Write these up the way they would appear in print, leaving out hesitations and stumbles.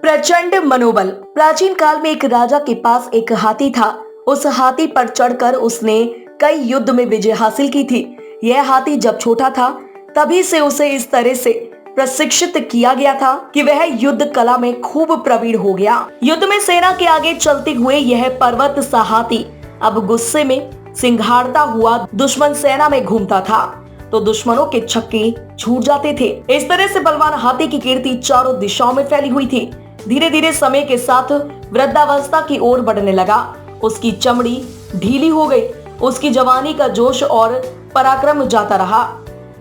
प्रचंड मनोबल। प्राचीन काल में एक राजा के पास एक हाथी था। उस हाथी पर चढ़कर उसने कई युद्ध में विजय हासिल की थी। यह हाथी जब छोटा था तभी से उसे इस तरह से प्रशिक्षित किया गया था कि वह युद्ध कला में खूब प्रवीण हो गया। युद्ध में सेना के आगे चलते हुए यह पर्वत सा हाथी अब गुस्से में सिंघाड़ता हुआ दुश्मन सेना में घूमता था तो दुश्मनों के छक्के छूट जाते थे। इस तरह से बलवान हाथी की कीर्ति चारों दिशाओं में फैली हुई थी। धीरे धीरे समय के साथ वृद्धावस्था की ओर बढ़ने लगा। उसकी चमड़ी ढीली हो गई। उसकी जवानी का जोश और पराक्रम जाता रहा।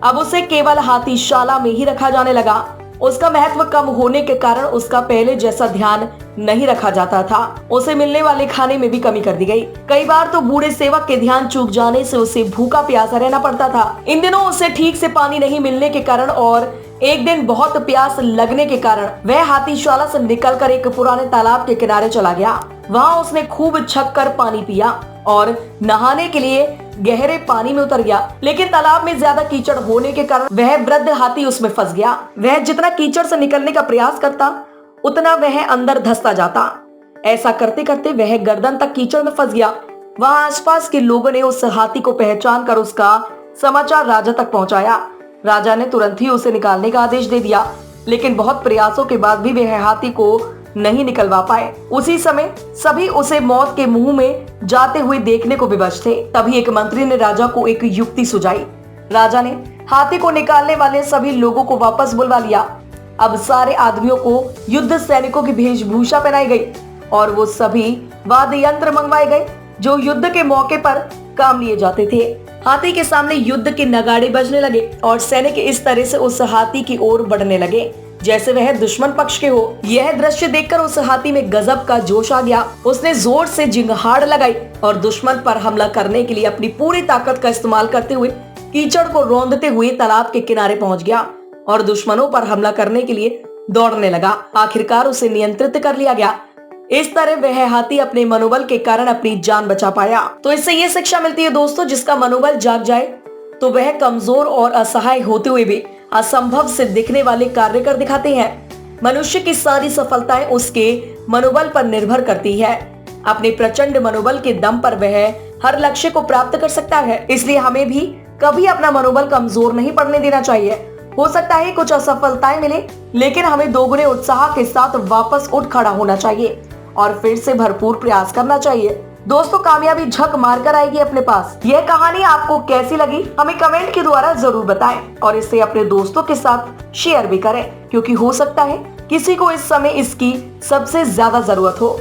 अब उसे केवल हाथीशाला में ही रखा जाने लगा। उसका महत्व कम होने के कारण उसका पहले जैसा ध्यान नहीं रखा जाता था। उसे मिलने वाले खाने में भी कमी कर दी गई। कई बार तो बूढ़े सेवक के ध्यान चूक जाने से उसे भूखा प्यासा रहना पड़ता था। इन दिनों उसे ठीक से पानी नहीं मिलने के कारण और एक दिन बहुत प्यास लगने के कारण वह हाथीशाला से निकलकर एक पुराने तालाब के किनारे चला गया। वहाँ उसने खूब छक कर पानी पिया और नहाने के लिए गहरे पानी में उतर गया। लेकिन तालाब में ज्यादा कीचड़ होने के कारण वह वृद्ध हाथी उसमें फंस गया। वह जितना कीचड़ से निकलने का प्रयास करता उतना वह अंदर धंसता जाता। ऐसा करते करते वह गर्दन तक कीचड़ में फंस गया। वहाँ आसपास के लोगों ने उस हाथी को पहचान कर उसका समाचार राजा तक पहुंचाया। राजा ने तुरंत ही उसे निकालने का आदेश दे दिया, लेकिन बहुत प्रयासों के बाद भी वह हाथी को नहीं निकलवा पाए। उसी समय सभी उसे मौत के मुंह में जाते हुए देखने को विवश थे। तभी एक मंत्री ने राजा को एक युक्ति सुझाई। राजा ने हाथी को निकालने वाले सभी लोगों को वापस बुलवा लिया। अब सारे आदमियों को युद्ध सैनिकों की वेशभूषा पहनाई गई और वो सभी वाद्य यंत्र मंगवाए गए जो युद्ध के मौके पर काम लिए जाते थे। हाथी के सामने युद्ध के नगाड़े बजने लगे और सैनिक इस तरह से उस हाथी की ओर बढ़ने लगे जैसे वह दुश्मन पक्ष के हो। यह दृश्य देखकर उस हाथी में गजब का जोश आ गया। उसने जोर से जिंगहाड़ लगाई और दुश्मन पर हमला करने के लिए अपनी पूरी ताकत का इस्तेमाल करते हुए कीचड़ को रौंदते हुए तालाब के किनारे पहुंच गया और दुश्मनों पर हमला करने के लिए दौड़ने लगा। आखिरकार उसे नियंत्रित कर लिया गया। इस तरह वह हाथी अपने मनोबल के कारण अपनी जान बचा पाया। तो इससे ये शिक्षा मिलती है दोस्तों, जिसका मनोबल जाग जाए तो वह कमजोर और असहाय होते हुए भी असंभव से दिखने वाले कार्य कर दिखाते हैं। मनुष्य की सारी सफलताएं उसके मनोबल पर निर्भर करती है। अपने प्रचंड मनोबल के दम पर वह हर लक्ष्य को प्राप्त कर सकता है। इसलिए हमें भी कभी अपना मनोबल कमजोर नहीं पड़ने देना चाहिए। हो सकता है कुछ असफलताएं मिले, लेकिन हमें दोगुने उत्साह के साथ वापस उठ खड़ा होना चाहिए और फिर से भरपूर प्रयास करना चाहिए। दोस्तों, कामयाबी झक मारकर आएगी अपने पास। यह कहानी आपको कैसी लगी हमें कमेंट के द्वारा जरूर बताएं और इसे अपने दोस्तों के साथ शेयर भी करें, क्योंकि हो सकता है किसी को इस समय इसकी सबसे ज्यादा जरूरत हो।